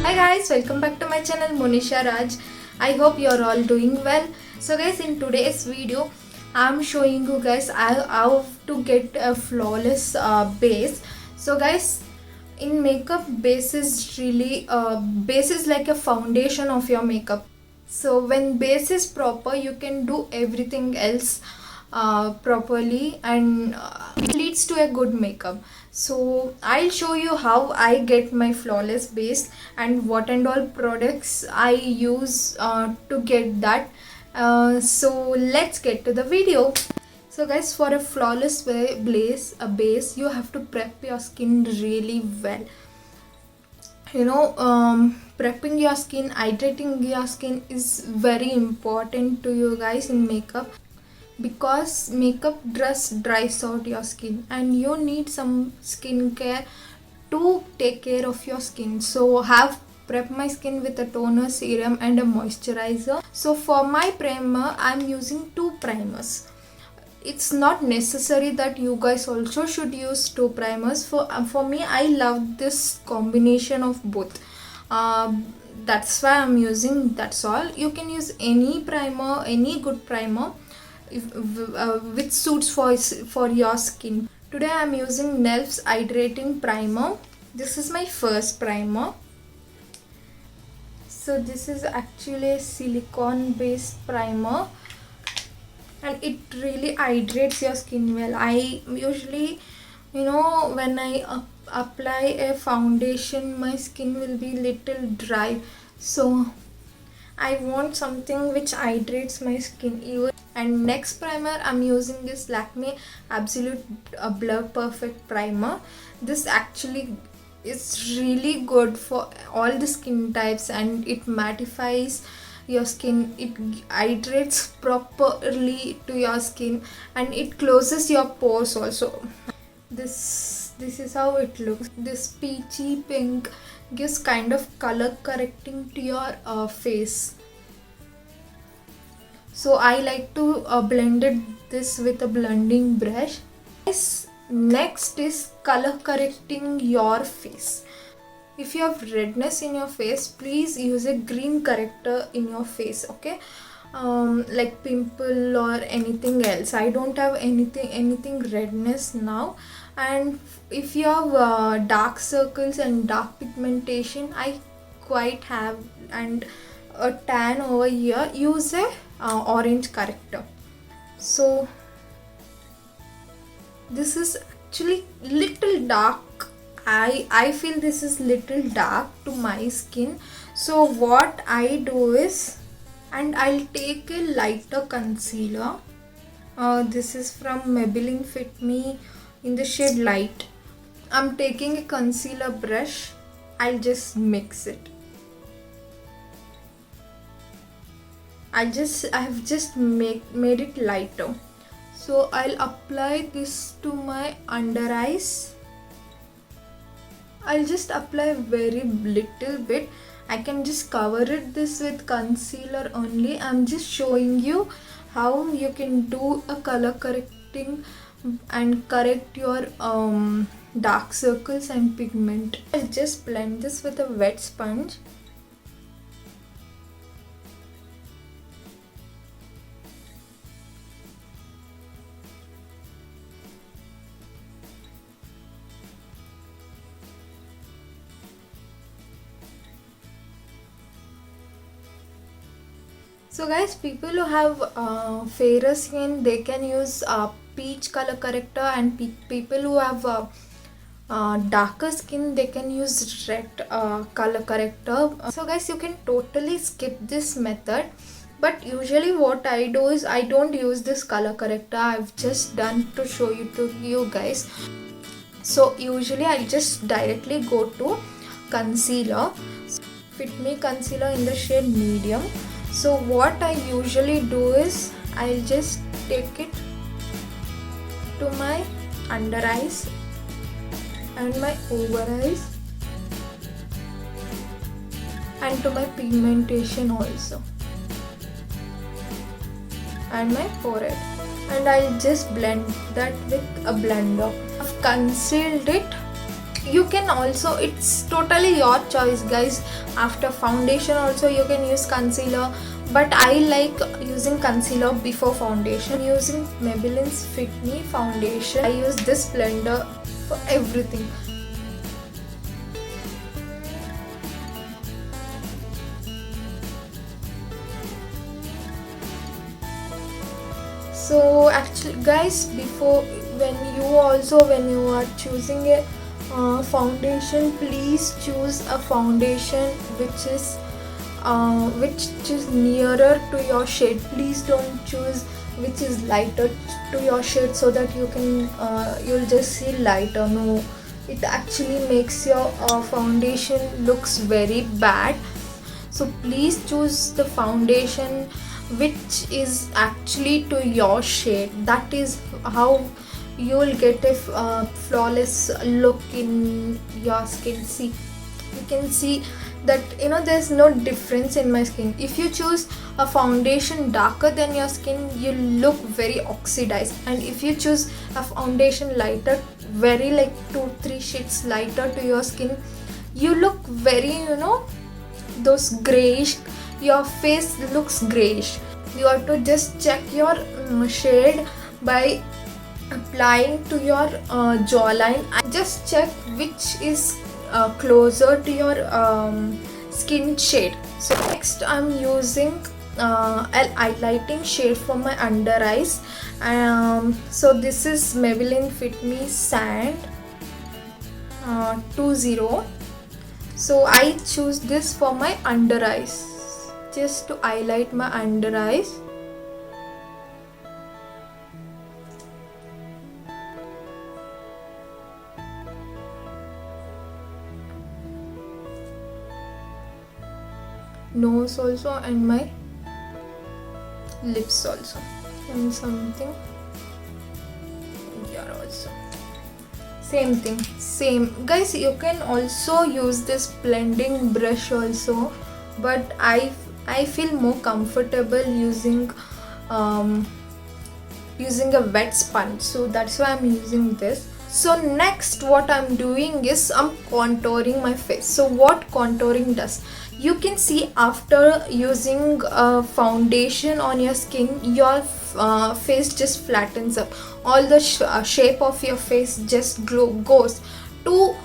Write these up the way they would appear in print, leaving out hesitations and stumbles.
Hi guys, welcome back to my channel Monisha Raj. I hope you're all doing well. So guys, in today's video I'm showing you guys how to get a flawless base. So guys, in makeup, base is really base is like a foundation of your makeup. So when base is proper, you can do everything else properly, and it leads to a good makeup. So I'll show you how I get my flawless base and what and all products I use to get that. So let's get to the video. So guys, for a flawless base, you have to prep your skin really well. Prepping your skin, hydrating your skin is very important to you guys in makeup, because makeup just dries out your skin and you need some skincare to take care of your skin. So have prep my skin with a toner, serum and a moisturizer. So for my primer, I'm using two primers. It's not necessary that you guys also should use two primers. For me, I love this combination of both. That's why I'm using. That's all. You can use any primer, any good primer, which suits for your skin. Today I'm using NELF's hydrating primer. This is my first primer. So this is actually a silicone based primer, and it really hydrates your skin well. I usually, when I apply a foundation, my skin will be little dry, so I want something which hydrates my skin even. And next primer, I'm using this Lakme Absolute Blur Perfect primer. This actually is really good for all the skin types, and it mattifies your skin, it hydrates properly to your skin, and it closes your pores also. This is how it looks. This peachy pink gives kind of color correcting to your face. So I like to blend this with a blending brush. Next is color correcting your face. If you have redness in your face, please use a green corrector in your face, okay? Like pimple or anything else. I don't have anything redness now. And if you have dark circles and dark pigmentation, I quite have, and a tan over here, use a orange corrector. So this is actually little dark. I feel this is little dark to my skin. So what I do is, and I'll take a lighter concealer. This is from Maybelline Fit Me in the shade Light. I'm taking a concealer brush. I'll just mix it. I have just made it lighter. So I'll apply this to my under eyes. I'll just apply very little bit. I can just cover this with concealer only. I'm just showing you how you can do a color correcting and correct your dark circles and pigment. I'll just blend this with a wet sponge. So guys, people who have fairer skin, they can use peach color corrector, and people who have darker skin, they can use red color corrector. So guys, you can totally skip this method, but usually what I do is I don't use this color corrector. I've just done to show you guys. So usually I just directly go to concealer, Fit Me concealer in the shade medium. So what I usually do is I'll just take it to my under eyes and my over eyes and to my pigmentation also, and my forehead, and I'll just blend that with a blender. I've concealed it you can also, it's totally your choice guys. After foundation also you can use concealer, but I like using concealer before foundation. Using Maybelline's Fit Me foundation. I use this blender for everything. So actually guys, before, when you are choosing a foundation, please choose a foundation which is nearer to your shade. Please don't choose which is lighter to your shade, so that you can you'll just see lighter. No, it actually makes your foundation looks very bad. So please choose the foundation which is actually to your shade. That is how you will get a flawless look in your skin. See, you can see that there's no difference in my skin. If you choose a foundation darker than your skin, you look very oxidized, and if you choose a foundation lighter, very like 2-3 shades lighter to your skin, you look very those grayish, your face looks grayish. You have to just check your shade by applying to your jawline. Just check which is closer to your skin shade. So next I'm using a highlighting shade for my under eyes. So this is Maybelline Fit Me Sand 20. So I choose this for my under eyes, just to highlight my under eyes. Nose also, and my lips also, and something here also. Same thing, same guys. You can also use this blending brush also, but I feel more comfortable using a wet sponge, so that's why I'm using this. So next what I'm doing is I'm contouring my face. So what contouring does, you can see after using a foundation on your skin, your face just flattens up. All the shape of your face just goes. To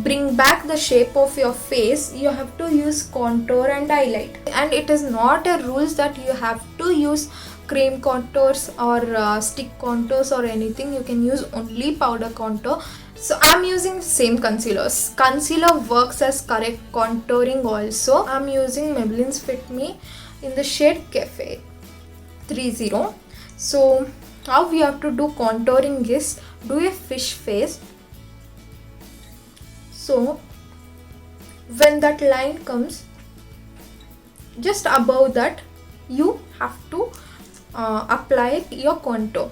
bring back the shape of your face, you have to use contour and highlight. And it is not a rules that you have to use cream contours or stick contours or anything. You can use only powder contour. So I'm using same concealers. Concealer works as correct contouring also. I'm using Maybelline's Fit Me in the shade Cafe 30. So how we have to do contouring is, do a fish face. So when that line comes, just above that you have to apply your contour.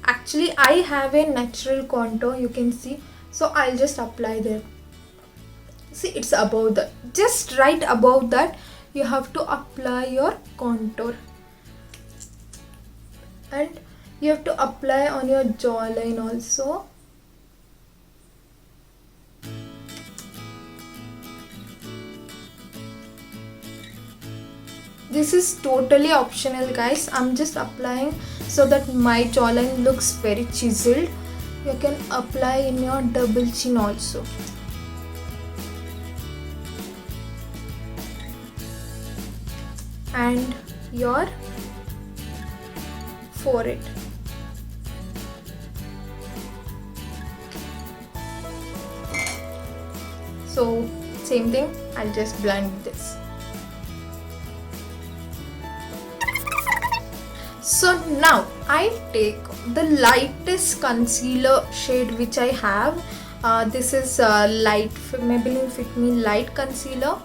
Actually I have a natural contour, you can see, so I'll just apply there. See, it's above that, just right above that you have to apply your contour, and you have to apply on your jawline also. This is totally optional guys. I'm just applying so that my jawline looks very chiseled. You can apply in your double chin also. And your forehead. So same thing, I'll just blend this. So now I take the lightest concealer shade which I have. This is light Maybelline Fit Me light concealer.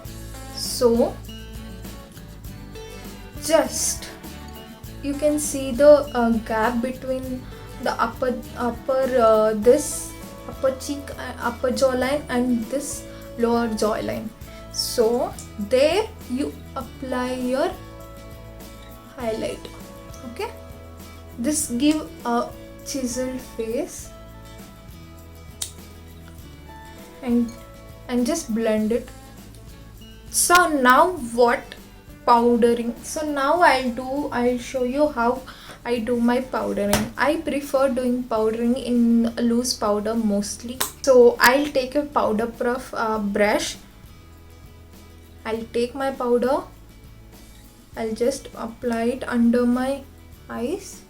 So just you can see the gap between the upper cheek, upper jawline, and this lower jawline. So there you apply your highlight. Okay, this give a chiseled face. and just blend it. So now what? Powdering. So now I'll show you how I do my powdering. I prefer doing powdering in loose powder mostly. So I'll take a powder puff brush. I'll take my powder. I'll just apply it under my eyes.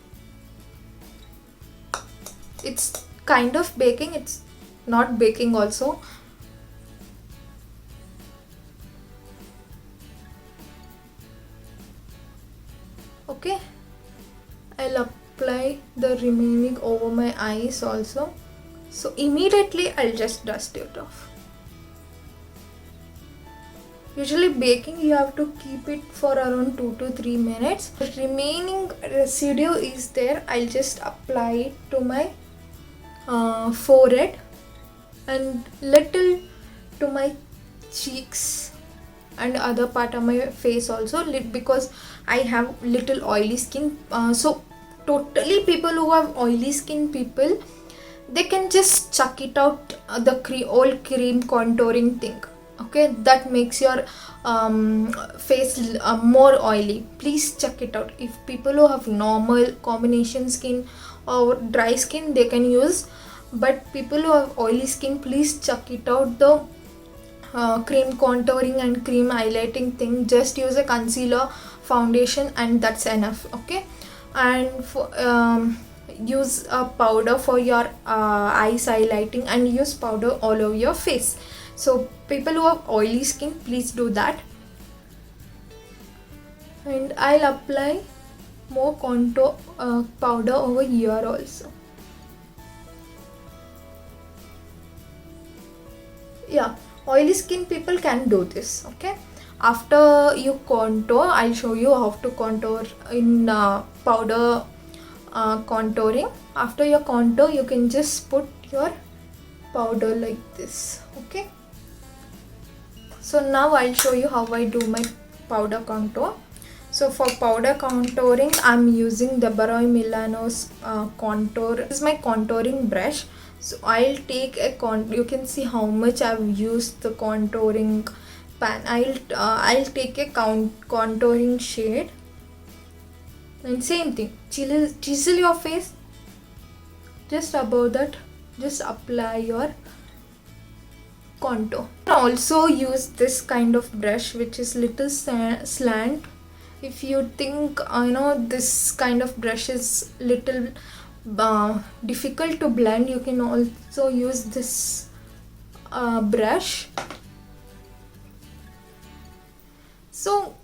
It's kind of baking, it's not baking also. Okay, I'll apply the remaining over my eyes also. So immediately I'll just dust it off. Usually baking you have to keep it for around 2 to 3 minutes. The remaining residue is there. I'll just apply it to my forehead and little to my cheeks and other part of my face also, because I have little oily skin. So totally people who have oily skin people, they can just chuck it out, the old cream contouring thing. Okay, that makes your face more oily. Please check it out. If people who have normal combination skin or dry skin, they can use, but people who have oily skin, please check it out, the cream contouring and cream highlighting thing. Just use a concealer, foundation, and that's enough. Okay, and for use a powder for your eyes highlighting, and use powder all over your face. So people who have oily skin, please do that. And I'll apply more contour powder over here also. Yeah, oily skin people can do this. Okay, after you contour, I'll show you how to contour in powder contouring. After your contour, you can just put your powder like this. Okay, so now I'll show you how I do my powder contour. So for powder contouring, I'm using Deborah Milano's contour. This is my contouring brush. So I'll take a you can see how much I've used the contouring pan. I'll take a contouring shade, and same thing, chisel your face. Just above that, just apply your contour. Also use this kind of brush which is little slant. If you think this kind of brush is little difficult to blend, you can also use this brush. So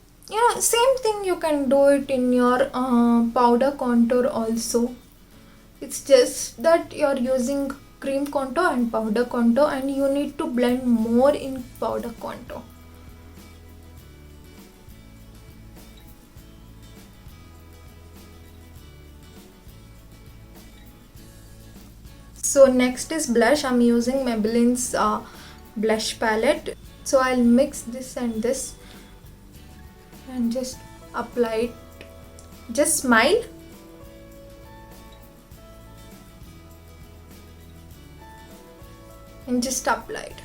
same thing, you can do it in your powder contour also. It's just that you're using cream contour and powder contour, and you need to blend more in powder contour. So next is blush. I'm using Maybelline's blush palette. So I'll mix this and this and just apply it. Just smile. And just apply it.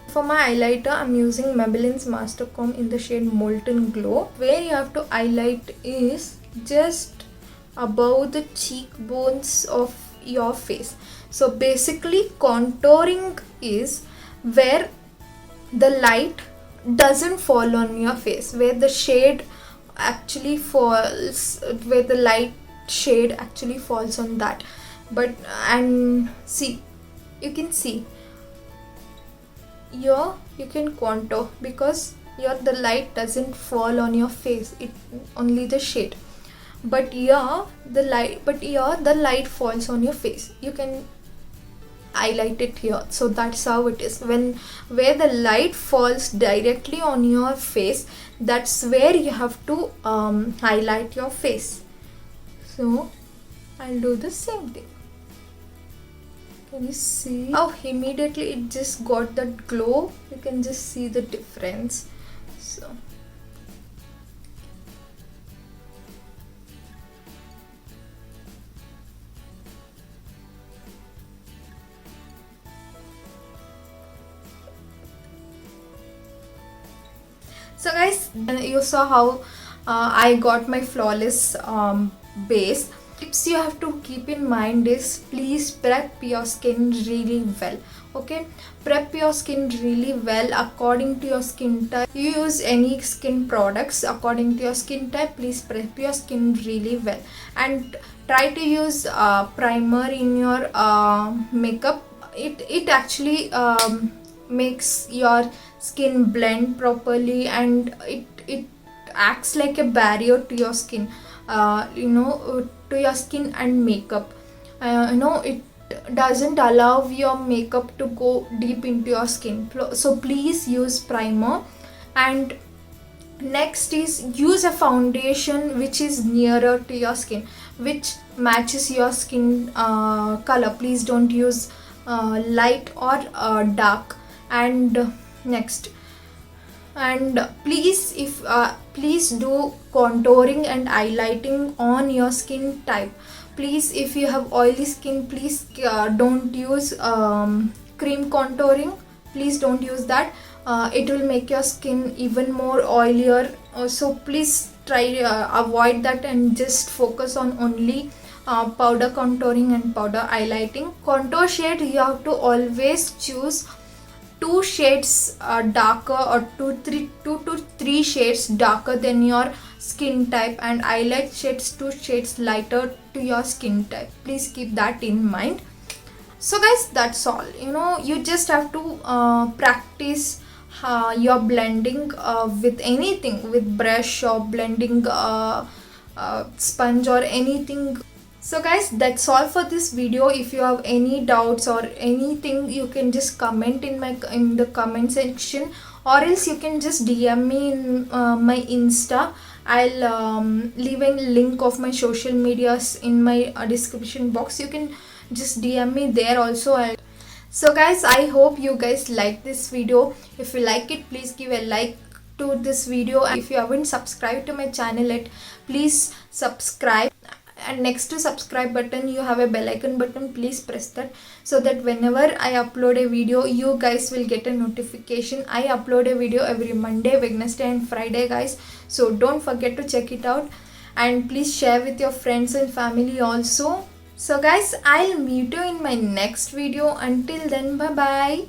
For my highlighter, I'm using Maybelline's Master Comb in the shade Molten Glow. Where you have to highlight is just above the cheekbones of your face. So basically contouring is where the light doesn't fall on your face, where the shade actually falls, where the light shade actually falls on that. But and see, you can see here you can contour because here the light doesn't fall on your face, it only the shade. But here the light falls on your face. You can highlight it here. So that's how it is. Where the light falls directly on your face, that's where you have to highlight your face. So I'll do the same thing. Can you see how immediately it just got that glow? You can just see the difference. So So guys, you saw how I got my flawless base. Tips you have to keep in mind is, please prep your skin really well. Okay, prep your skin really well according to your skin type. You use any skin products according to your skin type. Please prep your skin really well, and try to use primer in your makeup. It actually makes your skin blend properly, and it acts like a barrier to your skin, to your skin and makeup. It doesn't allow your makeup to go deep into your skin. So please use primer. And next is, use a foundation which is nearer to your skin, which matches your skin color. Please don't use light or dark. And next, and please do contouring and highlighting on your skin type. Please, if you have oily skin, please don't use cream contouring. Please don't use that. It will make your skin even more oilier. So please try avoid that, and just focus on only powder contouring and powder highlighting. Contour shade, you have to always choose 2 shades darker, or 2 to 3 shades darker than your skin type, and highlight shades 2 shades lighter to your skin type. Please keep that in mind. So guys, that's all. You just have to practice your blending with anything, with brush or blending sponge or anything. So guys, that's all for this video. If you have any doubts or anything, you can just comment in the comment section, or else you can just DM me in my Insta. I'll leave a link of my social medias in my description box. You can just DM me there also. So guys, I hope you guys like this video. If you like it, please give a like to this video. If you haven't subscribed to my channel yet, please subscribe. And next to subscribe button, you have a bell icon button. Please press that, so that whenever I upload a video, you guys will get a notification. I upload a video every Monday, Wednesday and Friday, guys. So don't forget to check it out, and please share with your friends and family also. So guys, I'll meet you in my next video. Until then, bye bye.